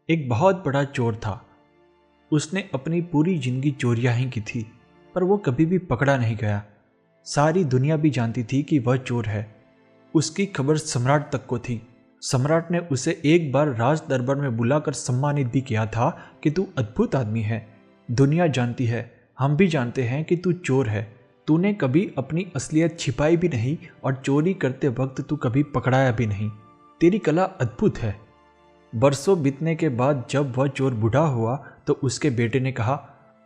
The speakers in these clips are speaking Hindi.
एक बहुत बड़ा चोर था। उसने अपनी पूरी जिंदगी चोरियां ही की थी, पर वो कभी भी पकड़ा नहीं गया। सारी दुनिया भी जानती थी कि वह चोर है। उसकी खबर सम्राट तक को थी। सम्राट ने उसे एक बार राज दरबार में बुलाकर सम्मानित भी किया था कि तू अद्भुत आदमी है। दुनिया जानती है, हम भी जानते हैं कि तू चोर है। तूने कभी अपनी असलियत छिपाई भी नहीं और चोरी करते वक्त तू कभी पकड़ाया भी नहीं। तेरी कला अद्भुत है। बरसों बीतने के बाद जब वह चोर बूढ़ा हुआ तो उसके बेटे ने कहा,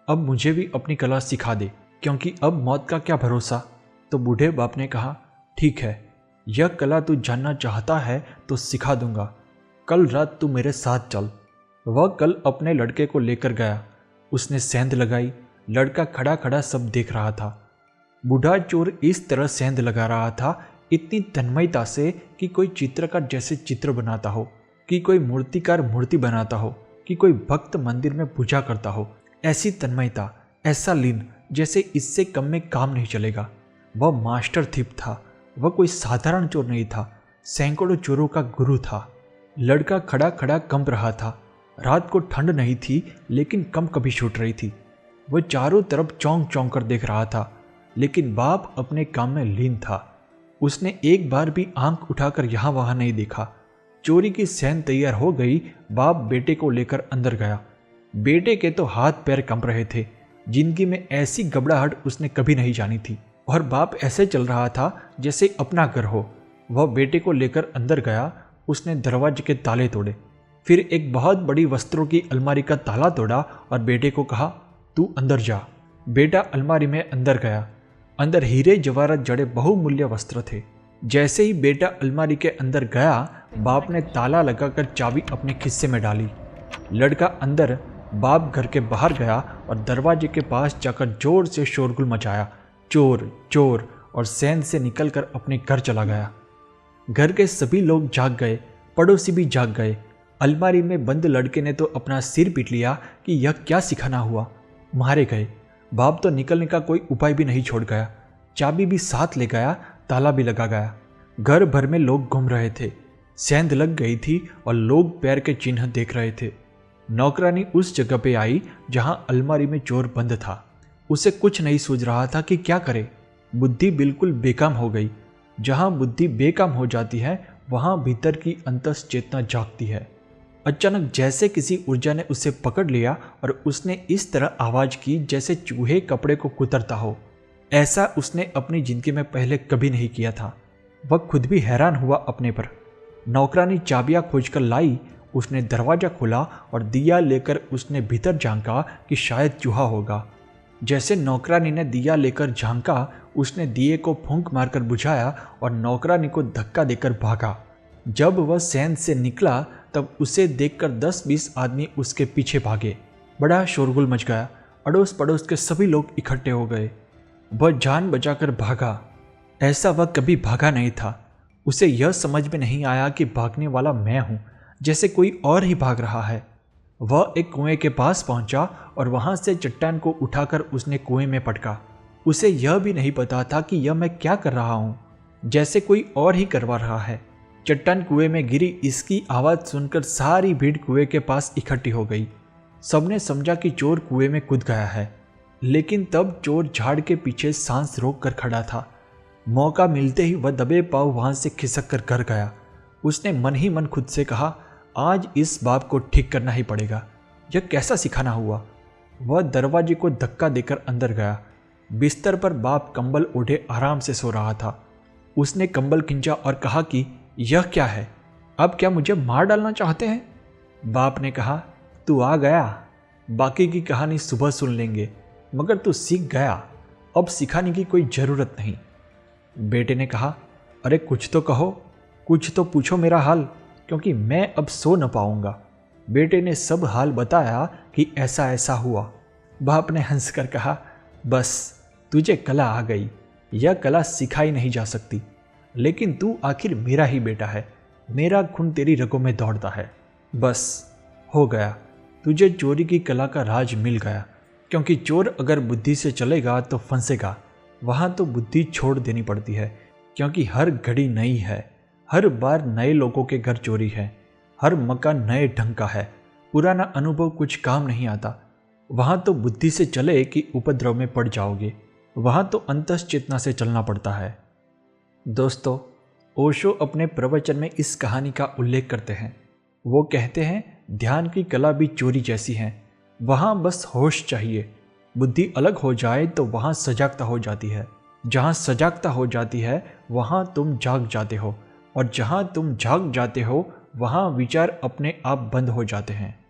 अब मुझे भी अपनी कला सिखा दे, क्योंकि अब मौत का क्या भरोसा। तो बूढ़े बाप ने कहा, ठीक है, यह कला तू जानना चाहता है तो सिखा दूंगा। कल रात तू मेरे साथ चल। वह कल अपने लड़के को लेकर गया। उसने सेंध लगाई। लड़का खड़ा खड़ा सब देख रहा था। बूढ़ा चोर इस तरह सेंध लगा रहा था, इतनी तन्मयता से कि कोई चित्रकार जैसे चित्र बनाता हो, कि कोई मूर्तिकार मूर्ति बनाता हो, कि कोई भक्त मंदिर में पूजा करता हो। ऐसी तन्मयता, ऐसा लीन, जैसे इससे कम में काम नहीं चलेगा। वह मास्टर थीप था। वह कोई साधारण चोर नहीं था, सैकड़ों चोरों का गुरु था। लड़का खड़ा खड़ा कंप रहा था। रात को ठंड नहीं थी, लेकिन कंप कभी छूट रही थी। वह चारों तरफ चौंक चौंक कर देख रहा था, लेकिन बाप अपने काम में लीन था। उसने एक बार भी आंख उठाकर यहाँ वहां नहीं देखा। चोरी की सेंध तैयार हो गई। बाप बेटे को लेकर अंदर गया। बेटे के तो हाथ पैर कंप रहे थे। जिंदगी में ऐसी घबराहट उसने कभी नहीं जानी थी। और बाप ऐसे चल रहा था जैसे अपना घर हो। वह बेटे को लेकर अंदर गया। उसने दरवाजे के ताले तोड़े, फिर एक बहुत बड़ी वस्त्रों की अलमारी का ताला तोड़ा और बेटे को कहा, तू अंदर जा। बेटा अलमारी में अंदर गया। अंदर हीरे जवाहरात जड़े बहुमूल्य वस्त्र थे। जैसे ही बेटा अलमारी के अंदर गया, बाप ने ताला लगाकर चाबी अपने खिस्से में डाली। लड़का अंदर, बाप घर के बाहर गया और दरवाजे के पास जाकर जोर से शोरगुल मचाया, चोर चोर, और सेंध से निकलकर अपने घर चला गया। घर के सभी लोग जाग गए, पड़ोसी भी जाग गए। अलमारी में बंद लड़के ने तो अपना सिर पीट लिया कि यह क्या सिखाना हुआ। मारे गए। बाप तो निकलने का कोई उपाय भी नहीं छोड़ गया। चाबी भी साथ ले गया, ताला भी लगा गया। घर भर में लोग घूम रहे थे। सेंध लग गई थी और लोग पैर के चिन्ह देख रहे थे। नौकरानी उस जगह पे आई जहां अलमारी में चोर बंद था। उसे कुछ नहीं सूझ रहा था कि क्या करे। बुद्धि बिल्कुल बेकाम हो गई। जहां बुद्धि बेकाम हो जाती है, वहां भीतर की अंतस चेतना जागती है। अचानक जैसे किसी ऊर्जा ने उसे पकड़ लिया और उसने इस तरह आवाज की जैसे चूहे कपड़े को कुतरता हो। ऐसा उसने अपनी जिंदगी में पहले कभी नहीं किया था। वह खुद भी हैरान हुआ अपने पर। नौकरानी चाबियां खोजकर लाई। उसने दरवाजा खोला और दिया लेकर उसने भीतर झांका कि शायद चूहा होगा। जैसे नौकरानी ने दिया लेकर झांका, उसने दिए को फूंक मारकर बुझाया और नौकरानी को धक्का देकर भागा। जब वह सेंध से निकला तब उसे देखकर 10-20 आदमी उसके पीछे भागे। बड़ा शोरगुल मच गया। अड़ोस पड़ोस के सभी लोग इकट्ठे हो गए। वह जान बचाकर भागा। ऐसा वह कभी भागा नहीं था। उसे यह समझ में नहीं आया कि भागने वाला मैं हूं, जैसे कोई और ही भाग रहा है। वह एक कुएं के पास पहुंचा और वहां से चट्टान को उठाकर उसने कुएं में पटका। उसे यह भी नहीं पता था कि यह मैं क्या कर रहा हूं, जैसे कोई और ही करवा रहा है। चट्टान कुएं में गिरी, इसकी आवाज सुनकर सारी भीड़ कुएं के पास इकट्ठी हो गई। सबने समझा कि चोर कुएं में कूद गया है, लेकिन तब चोर झाड़ के पीछे सांस रोक कर खड़ा था। मौका मिलते ही वह दबे पांव वहां से खिसक कर घर गया। उसने मन ही मन खुद से कहा, आज इस बाप को ठीक करना ही पड़ेगा। यह कैसा सिखाना हुआ। वह दरवाजे को धक्का देकर अंदर गया। बिस्तर पर बाप कंबल ओढ़े आराम से सो रहा था। उसने कंबल खींचा और कहा कि यह क्या है, अब क्या मुझे मार डालना चाहते हैं? बाप ने कहा, तू आ गया, बाकी की कहानी सुबह सुन लेंगे, मगर तू सीख गया, अब सिखाने की कोई ज़रूरत नहीं। बेटे ने कहा, अरे कुछ तो कहो, कुछ तो पूछो मेरा हाल, क्योंकि मैं अब सो न पाऊंगा। बेटे ने सब हाल बताया कि ऐसा ऐसा हुआ। बाप ने हंसकर कहा, बस तुझे कला आ गई। यह कला सिखाई नहीं जा सकती, लेकिन तू आखिर मेरा ही बेटा है। मेरा खून तेरी रगों में दौड़ता है। बस हो गया, तुझे चोरी की कला का राज मिल गया। क्योंकि चोर अगर बुद्धि से चलेगा तो फंसेगा। वहां तो बुद्धि छोड़ देनी पड़ती है, क्योंकि हर घड़ी नई है। हर बार नए लोगों के घर चोरी है। हर मकान नए ढंग का है। पुराना अनुभव कुछ काम नहीं आता। वहाँ तो बुद्धि से चले कि उपद्रव में पड़ जाओगे, वहाँ तो अंतश्चेतना से चलना पड़ता है। दोस्तों, ओशो अपने प्रवचन में इस कहानी का उल्लेख करते हैं। वो कहते हैं, ध्यान की कला भी चोरी जैसी है, वहाँ बस होश चाहिए। बुद्धि अलग हो जाए तो वहाँ सजागता हो जाती है। जहाँ सजागता हो जाती है वहाँ तुम जाग जाते हो, और जहाँ तुम जाग जाते हो वहाँ विचार अपने आप बंद हो जाते हैं।